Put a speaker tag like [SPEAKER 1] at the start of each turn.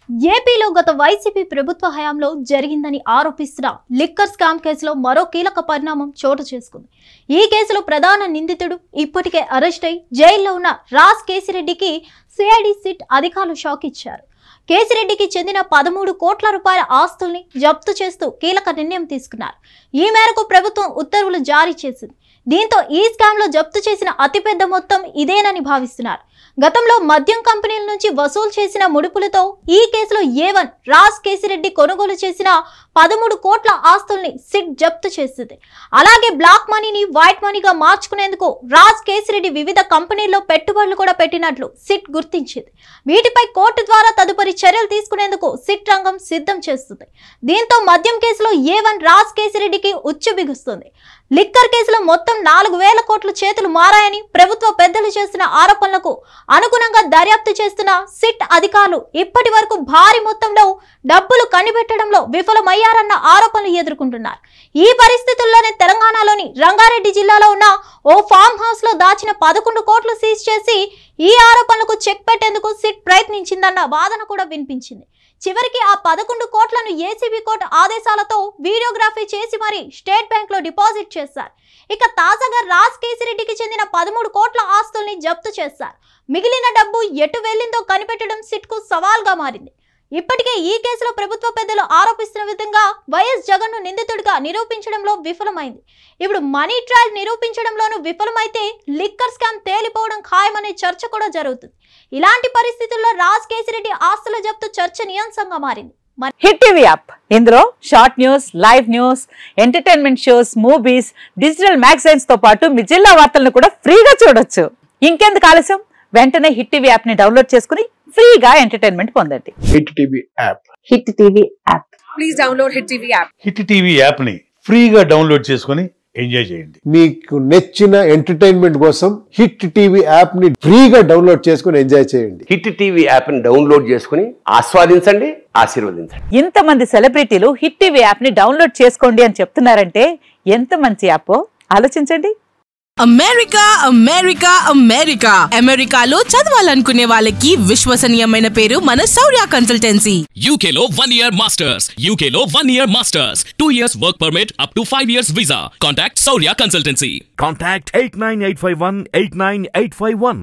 [SPEAKER 1] ఏపీలో గత వైసీపీ ప్రభుత్వ హయాంలో జరిగిందని ఆరోపిస్తున్న లిక్కర్ స్కామ్ కేసులో మరో కీలక పరిణామం చోటు చేసుకుంది. ఈ కేసులో ప్రధాన నిందితుడు ఇప్పటికే అరెస్ట్ అయి జైల్లో ఉన్న రాజ్ కేసిరెడ్డికి సిఐడి సిట్ అధికారులు షాక్ ఇచ్చారు. కేసిరెడ్డికి చెందిన 13 కోట్ల రూపాయల ఆస్తుల్ని జప్తు చేస్తూ కీలక నిర్ణయం తీసుకున్నారు. ఈ మేరకు ప్రభుత్వం ఉత్తర్వులు జారీ చేసింది. దీంతో ఈ స్కామ్ లో జప్తు చేసిన అతిపెద్ద మొత్తం ఇదేనని భావిస్తున్నారు. గతంలో మద్యం కంపెనీల నుంచి వసూలు చేసిన ముడుపులతో ఈ కేసులో A1 రాజ్ కేసిరెడ్డి కొనుగోలు చేసిన 13 కోట్ల ఆస్తుల్ని సిట్ జప్తు చేసింది. అలాగే బ్లాక్ మనీని వైట్ మనీగా మార్చుకునేందుకు రాజ్ కేసిరెడ్డి వివిధ కంపెనీల్లో పెట్టుబడులు కూడా పెట్టినట్లు సిట్ గుర్తించింది. వీటిపై కోర్టు ద్వారా తదుపరి చర్యలు తీసుకునేందుకు సిట్ రంగం సిద్ధం చేస్తుంది. దీంతో మద్యం కేసులో A1 రాజ్ కేసిరెడ్డికి ఉచ్చు బిగుస్తుంది. లిక్కర్ కేసులో మొత్తం 4,000 కోట్ల చేతులు మారాయని ప్రభుత్వ పెద్దలు చేసిన ఆరోపణలకు అనుగుణంగా దర్యాప్తు చేస్తున్న సిట్ అధికారులు ఇప్పటి వరకు భారీ మొత్తంలో డబ్బులు కనిపెట్టడంలో విఫలమయ్యారన్న ఆరోపణలు ఎదుర్కొంటున్నారు. ఈ పరిస్థితుల్లోనే తెలంగాణలోని రంగారెడ్డి జిల్లాలో ఉన్న ఓ ఫామ్ హౌస్ లో దాచిన 11 కోట్లు సీజ్ చేసి ఈ ఆరోపణలకు చెక్ పెట్టేందుకు సిట్ ప్రయత్నించిందన్న వాదన కూడా వినిపించింది. చివరికి ఆ 11 కోట్లను ఏసీబీ కోర్టు ఆదేశాలతో వీడియోగ్రఫీ చేసి మరి స్టేట్ బ్యాంక్ లో డిపాజిట్ చేశారు. ఇక తాజాగా రాజ్ కేసిరెడ్డికి చెందిన 13 కోట్ల ఆస్తుల్ని జప్తు చేశారు. మిగిలిన డబ్బు ఎటు వెళ్లిందో కనిపెట్టడం సిట్ కు సవాల్గా మారింది. ఇప్పటికే ఈ కేసులో ప్రభుత్వ పెద్దలు ఆరోపిస్తున్న విధంగా వైఎస్ జగన్ ను నిందితుడిగా నిరూపించడంలో విఫలమైంది. ఇప్పుడు మనీ ట్రయల్ నిరూపించడంలోనూ విఫలమైతే లిక్కర్ స్కామ్ తేలిపోవడం ఖాయమనే చర్చ కూడా జరుగుతుంది. ఇలాంటి పరిస్థితుల్లో రాజ్ కేసిరెడ్డి ఆస్తుల జప్తు చర్చనీయాంశంగా మారింది.
[SPEAKER 2] హిట్ టీవీ యాప్ ఇందులో short news, live news, entertainment shows, movies, digital magazines తో పాటు మీ జిల్లా వార్తలను కూడా ఫ్రీగా చూడొచ్చు. ఇంకెందుకు ఆలస్యం, వెంటనే హిట్ టీవీ యాప్ ని డౌన్లోడ్ చేసుకుని ఫ్రీగా ఎంటర్టైన్మెంట్ పొందండి.
[SPEAKER 3] Hit TV app.
[SPEAKER 2] Hit TV app.
[SPEAKER 4] Please download hit TV app.
[SPEAKER 5] Hit TV app ని ఫ్రీగా డౌన్లోడ్ చేసుకుని ఎంజాయ్ చేయండి.
[SPEAKER 3] మీకు నచ్చిన ఎంటర్టైన్మెంట్ కోసం హిట్ టీవీ యాప్ ని ఫ్రీగా డౌన్లోడ్ చేసుకుని ఎంజాయ్ చేయండి.
[SPEAKER 6] హిట్ టీవీ యాప్ ని డౌన్లోడ్ చేసుకుని ఆస్వాదించండి, ఆశీర్వదించండి.
[SPEAKER 2] ఇంతమంది సెలబ్రిటీలు హిట్ టీవీ యాప్ ని డౌన్లోడ్ చేసుకోండి అని చెప్తున్నారంటే ఎంత మంచి యాప్ ఆలోచించండి.
[SPEAKER 4] అమెరికా అమెరికా అమెరికా అమెరికాలో చదవాలనుకునే వాళ్ళకి విశ్వసనీయమైన పేరు మన శౌర్య కన్సల్టెన్సీ.
[SPEAKER 7] UK లో 1 year masters, UK లో 1 year masters, 2 years work permit up to 5 years visa. Contact Shaurya Consultancy.
[SPEAKER 8] Contact 89851 89851.